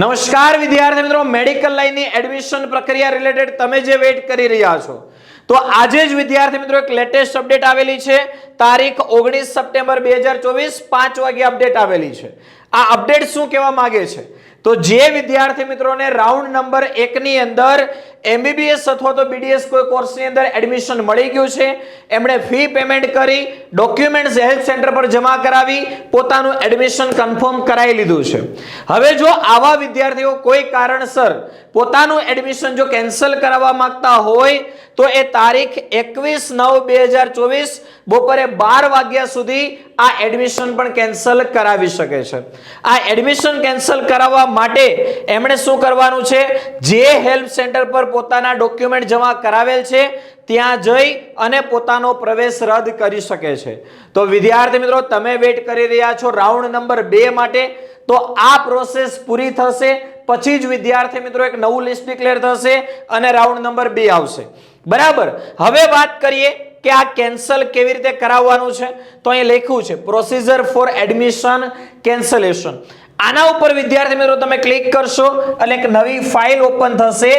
નમસ્કાર વિદ્યાર્થી મિત્રો, મેડિકલ લાઈનની એડમિશન પ્રક્રિયા રિલેટેડ તમે જે વેઇટ કરી રહ્યા છો તો આજે જ વિદ્યાર્થી મિત્રો એક લેટેસ્ટ અપડેટ આવેલી છે. તારીખ 19 સપ્ટેમ્બર 2024 5 વાગે અપડેટ આવેલી છે. આ અપડેટ શું કહેવા માંગે છે તો જે વિદ્યાર્થી મિત્રોને રાઉન્ડ નંબર 1 ની અંદર MBBS અથવા તો BDS કોઈ કોર્સની અંદર એડમિશન મળી ગયું છે, એમણે ફી પેમેન્ટ કરી ડોક્યુમેન્ટ્સ હેલ્થ સેન્ટર પર જમા કરાવી પોતાનું એડમિશન કન્ફર્મ કરાવી લીધું છે. હવે જો આવા વિદ્યાર્થીઓ કોઈ કારણસર પોતાનું એડમિશન જો કેન્સલ કરાવવા માંગતા હોય તો એ તારીખ 21/9/2024 બપોરે 12 વાગ્યા સુધી આ એડમિશન પણ કેન્સલ કરાવી શકે છે. આ એડમિશન કેન્સલ કરાવવા માટે એમણે શું કરવાનું છે, જે હેલ્પ સેન્ટર પર પોતાના ડોક્યુમેન્ટ જમા કરાવેલ છે ત્યાં જઈ અને પોતાનો પ્રવેશ રદ કરી શકે છે. તો વિદ્યાર્થી મિત્રો, તમે વેઇટ કરી રહ્યા છો રાઉન્ડ નંબર 2 માટે, તો આ પ્રોસેસ પૂરી થશે પછી જ વિદ્યાર્થી મિત્રો એક નવું લિસ્ટ ડિક્લેર થશે અને રાઉન્ડ નંબર 2 આવશે. બરાબર. હવે વાત કરીએ કે આ કેન્સલ કેવી રીતે કરાવવાનું છે. તો અહીં લખ્યું છે પ્રોસીજર ફોર એડમિશન કેન્સલેશન. આના ઉપર વિદ્યાર્થી મિત્રો તમે ક્લિક કરશો એટલે એક નવી ફાઇલ ઓપન થશે.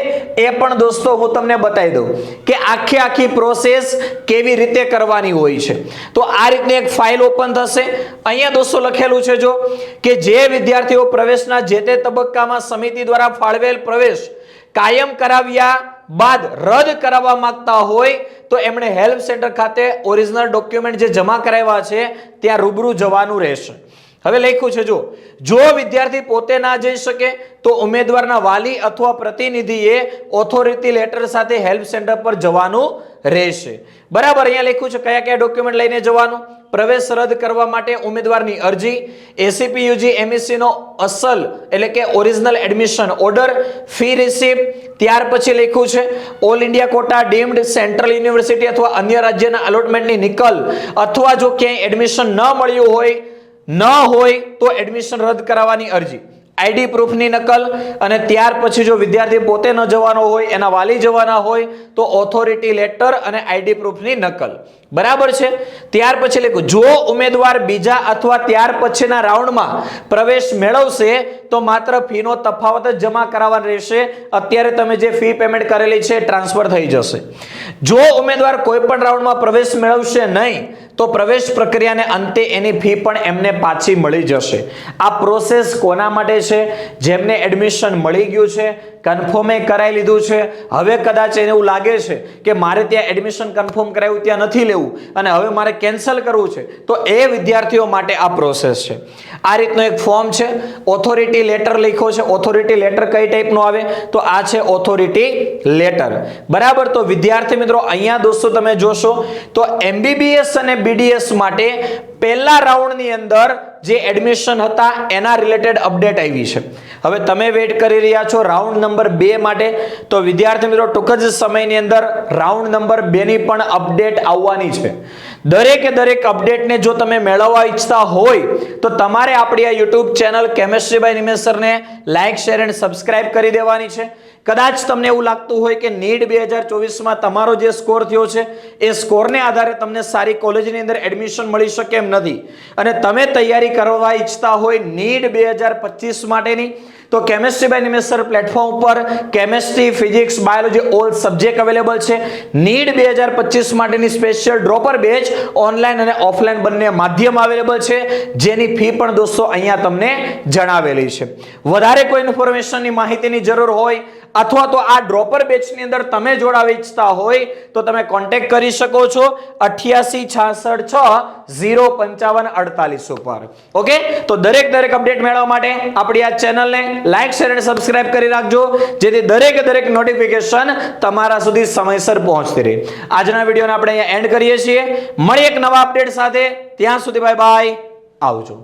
એ પણ દોસ્તો હું તમને બતાવી દઉં કે આખી પ્રોસેસ કેવી રીતે કરવાની હોય છે. તો આ રીતની એક ફાઇલ ઓપન થશે. અહીંયા દોસ્તો લખેલું છે જો કે જે વિદ્યાર્થીઓ પ્રવેશના જે તે તબક્કામાં સમિતિ દ્વારા ફાળવેલ પ્રવેશ કાયમ કરાવ્યા બાદ રદ કરાવવા માંગતા હોય તો એમણે હેલ્પ સેન્ટર ખાતે ઓરિજિનલ ડોક્યુમેન્ટ જે જમા કરાવ્યા છે ત્યાં રૂબરૂ જવાનું રહેશે. હવે લખ્યું છે જો વિદ્યાર્થી પોતે ના જઈ શકે તો ઉમેદવારના વાલી અથવા પ્રતિનિધિએ ઓથોરિટી લેટર સાથે હેલ્પ સેન્ટર પર જવાનું રહેશે. બરાબર. અહીંયા લખ્યું છે કયા ડોક્યુમેન્ટ લઈને જવાનું. પ્રવેશ રદ કરવા માટે ઉમેદવારની અરજી, ACPUG MEC નો અસલ એટલે કે original admission order, fee receipt, ત્યાર પછી લખ્યું છે all India quota deemed central university અથવા અન્ય રાજ્યના અલોટમેન્ટની નિકલ, અથવા જો ક્યાંય એડમિશન ન મળ્યું હોય તો એડમિશન રદ કરાવવાની અરજી, આઈડી પ્રૂફની નકલ, અને ત્યાર પછી જો વિદ્યાર્થી પોતે ન જવાનો હોય એના વાલી જવાના હોય તો ઓથોરિટી લેટર અને આઈડી પ્રૂફની નકલ. બરાબર છે. ત્યાર પછી લખ્યું જો ઉમેદવાર બીજા અથવા ત્યાર પછીના રાઉન્ડમાં પ્રવેશ મેળવશે તો માત્ર ફીનો તફાવત જ જમા કરાવવાનો રહેશે. અત્યારે તમે જે ફી પેમેન્ટ કરેલી છે ટ્રાન્સફર થઈ જશે. જો ઉમેદવાર કોઈ પણ રાઉન્ડમાં પ્રવેશ મેળવશે નહીં તો પ્રવેશ પ્રક્રિયાને અંતે એની ફી પણ એમને પાછી મળી જશે. આ પ્રોસેસ કોના માટે છે? જેમને એડમિશન મળી ગયું છે, કન્ફર્મે કરાવી લીધું છે, હવે કદાચ એને એવું લાગે છે કે મારે ત્યાં એડમિશન કન્ફર્મ કરાવ્યું ત્યાં નથી લેવું અને હવે મારે કેન્સલ કરવું છે, તો એ વિદ્યાર્થીઓ માટે આ પ્રોસેસ છે. આ રીતનો એક ફોર્મ છે, ઓથોરિટી લેટર લખ્યો છે. ઓથોરિટી લેટર કઈ ટાઈપનો આવે તો આ છે ઓથોરિટી લેટર. બરાબર. તો વિદ્યાર્થી મિત્રો અહીંયા દોસ્તો તમે જોશો તો MBBS અને BDS માટે પહેલા રાઉન્ડની અંદર જે એડમિશન હતા એના રિલેટેડ અપડેટ આવી છે. હવે તમે વેઇટ કરી રહ્યા છો રાઉન્ડ નંબર 2 માટે, તો વિદ્યાર્થી મિત્રો ટૂંક જ સમયની અંદર રાઉન્ડ નંબર 2 ની પણ અપડેટ આવવાની છે. દરેક અપડેટને જો તમે મેળવવા ઈચ્છતા હોય તો તમારે આપણી આ YouTube channel chemistry by Nimesh સરને લાઈક, શેર અને સબસ્ક્રાઇબ કરી દેવાની છે. કદાચ તમને એવું લાગતું હોય કે નીટ 2024માં તમારો જે સ્કોર થયો છે એ સ્કોરને આધારે તમને સારી કોલેજની અંદર એડમિશન મળી શકે એમ નથી અને તમે તૈયારી કરવા ઈચ્છતા હોય નીટ 2025 માટેની, તો chemistry by Nimesh sir platform ઉપર chemistry, physics, biology all subject available છે. નીટ 2025 માટેની સ્પેશિયલ ડ્રોપર બેચ ઓનલાઈન અને ઓફલાઈન બંને માધ્યમ અવેલેબલ છે, જેની ફી પણ દોસ્તો અહીંયા તમને જણાવેલી છે. વધારે કોઈ ઇન્ફોર્મેશનની માહિતીની જરૂર હોય અથવા તો આ ડ્રોપર બેચની અંદર તમે જોડાવા ઈચ્છતા હોય તો તમે કોન્ટેક્ટ કરી શકો છો 8866605548 ઉપર. ઓકે. તો દરેક અપડેટ મેળવવા માટે આપણી આ ચેનલને લાઈક, શેર અને સબસ્ક્રાઇબ કરી રાખજો, જેથી દરેક નોટિફિકેશન તમારા સુધી સમયસર પહોંચતી રહે. આજના વિડીયોને આપણે અહીંયા એન્ડ કરીએ છીએ. મળીએ એક નવા અપડેટ સાથે. ત્યાં સુધી બાય બાય. આવજો.